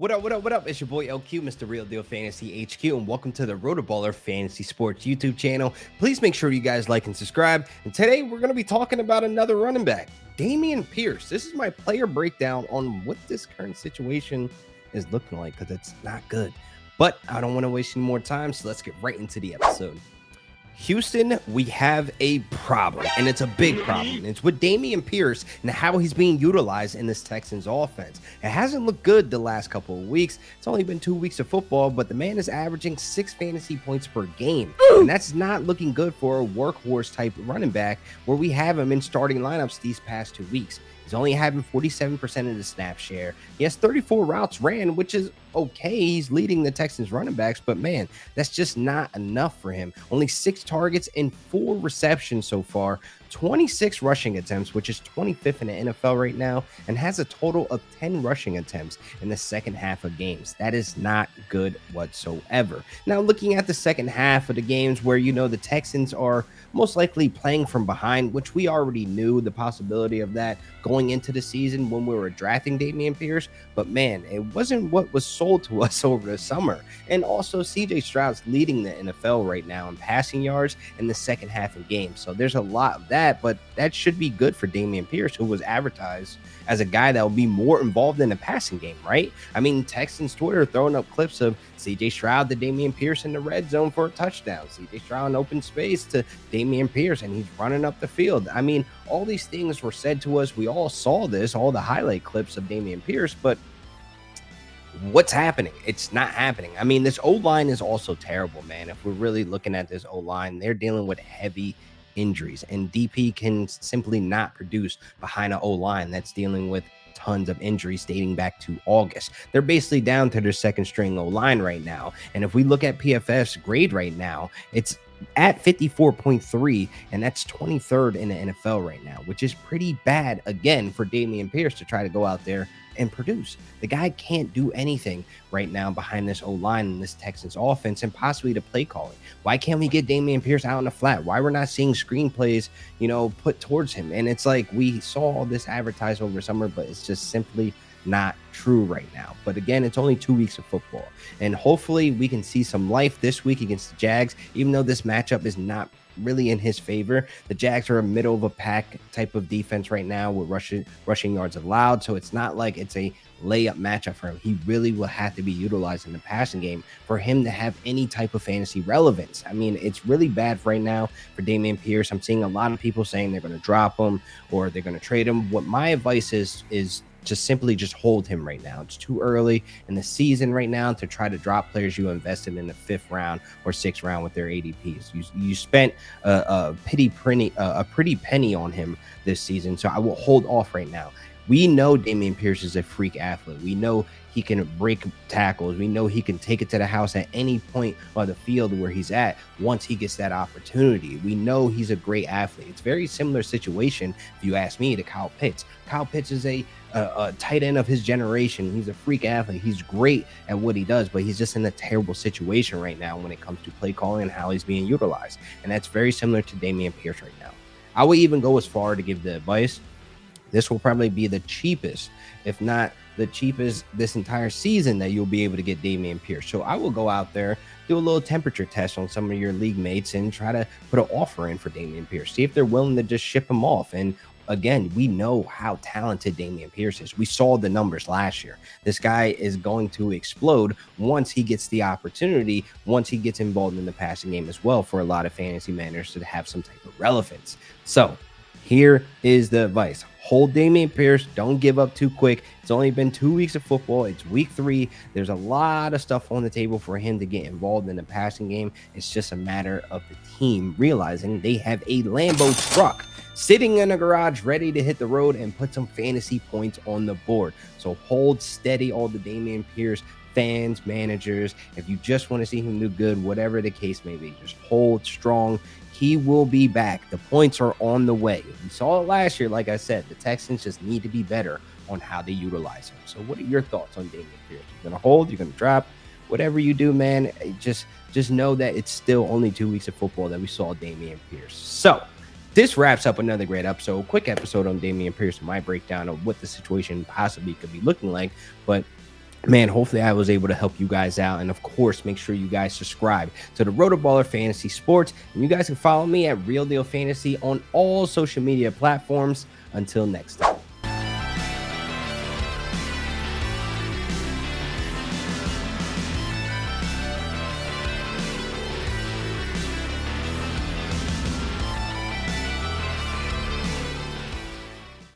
What up, what up, what up? It's your boy LQ, Mr. Real Deal Fantasy HQ, and welcome to the RotoBaller Fantasy Sports YouTube channel. Please make sure you guys like and subscribe. And today we're going to be talking about another running back, Dameon Pierce. This is my player breakdown on what this current situation is looking like because it's not good. But I don't want to waste any more time, so let's get right into the episode. Houston, we have a problem, and it's a big problem. It's with Dameon Pierce and how he's being utilized in this Texans offense. It hasn't looked good the last couple of weeks. It's only been 2 weeks of football, but the man is averaging 6 fantasy points per game, and that's not looking good for a workhorse type running back where we have him in starting lineups these past 2 weeks. He's only having 47% of the snap share. He has 34 routes ran, which is okay. He's leading the Texans running backs, but man, that's just not enough for him. Only 6 targets and 4 receptions so far, 26 rushing attempts, which is 25th in the NFL right now, and has a total of 10 rushing attempts in the second half of games. That is not good whatsoever. Now, looking at the second half of the games where, the Texans are most likely playing from behind, which we already knew the possibility of that going into the season when we were drafting Dameon Pierce, but man, it wasn't what was sold to us over the summer. And also CJ Stroud's leading the NFL right now in passing yards in the second half of games. So there's a lot of that, but that should be good for Dameon Pierce, who was advertised as a guy that will be more involved in the passing game, right? I mean, Texans Twitter throwing up clips of CJ Stroud to Dameon Pierce in the red zone for a touchdown. CJ Stroud in open space to Dameon Pierce, and he's running up the field. I mean, all these things were said to us. We all saw this, all the highlight clips of Dameon Pierce, but what's happening? It's not happening. I mean, this O-line is also terrible, man. If we're really looking at this O-line, they're dealing with heavy injuries, and DP can simply not produce behind an O-line that's dealing with tons of injuries dating back to August. They're basically down to their second string O-line right now. And if we look at PFF's grade right now, it's at 54.3, and that's 23rd in the NFL right now, which is pretty bad again for Dameon Pierce to try to go out there and produce. The guy can't do anything right now behind this O-line and this Texans offense, and possibly the play calling. Why can't we get Dameon Pierce out in the flat? Why we're not seeing screenplays, put towards him? And it's like we saw all this advertised over summer, but it's just simply not true right now. But again, it's only 2 weeks of football, and hopefully we can see some life this week against the Jags, even though this matchup is not really in his favor. The Jags are a middle of a pack type of defense right now with rushing yards allowed, so it's not like it's a layup matchup for him. He really will have to be utilized in the passing game for him to have any type of fantasy relevance. I mean, it's really bad right now for Dameon Pierce. I'm seeing a lot of people saying they're going to drop him or they're going to trade him. What my advice is just simply hold him right now. It's too early in the season right now to try to drop players you invested in the 5th round or 6th round with their ADPs. You spent a pretty penny on him this season, so I will hold off right now. We know Dameon Pierce is a freak athlete. We know he can break tackles. We know he can take it to the house at any point of the field where he's at once he gets that opportunity. We know he's a great athlete. It's a very similar situation, if you ask me, to Kyle Pitts. Kyle Pitts is a tight end of his generation. He's a freak athlete. He's great at what he does, but he's just in a terrible situation right now when it comes to play calling and how he's being utilized. And that's very similar to Dameon Pierce right now. I would even go as far to give the advice. This will probably be the cheapest, if not the cheapest this entire season that you'll be able to get Dameon Pierce. So I will go out there, do a little temperature test on some of your league mates and try to put an offer in for Dameon Pierce. See if they're willing to just ship him off. And again, we know how talented Dameon Pierce is. We saw the numbers last year. This guy is going to explode once he gets the opportunity, once he gets involved in the passing game as well, for a lot of fantasy managers to have some type of relevance. So here is the advice. Hold Dameon Pierce. Don't give up too quick. It's only been 2 weeks of football. It's week 3. There's a lot of stuff on the table for him to get involved in the passing game. It's just a matter of the team realizing they have a Lambo truck sitting in a garage ready to hit the road and put some fantasy points on the board. So hold steady, all the Dameon Pierce fans, managers. If you just want to see him do good, whatever the case may be, just hold strong. He will be back. The points are on the way. We saw it last year. Like I said, the Texans just need to be better on how they utilize him. So what are your thoughts on Dameon Pierce? You're going to hold? You're going to drop? Whatever you do, man, just know that it's still only 2 weeks of football that we saw Dameon Pierce. So this wraps up another great episode. Quick episode on Dameon Pierce, my breakdown of what the situation possibly could be looking like. But Man, hopefully I was able to help you guys out. And of course, make sure you guys subscribe to the RotoBaller Fantasy Sports. And you guys can follow me at Real Deal Fantasy on all social media platforms. Until next time.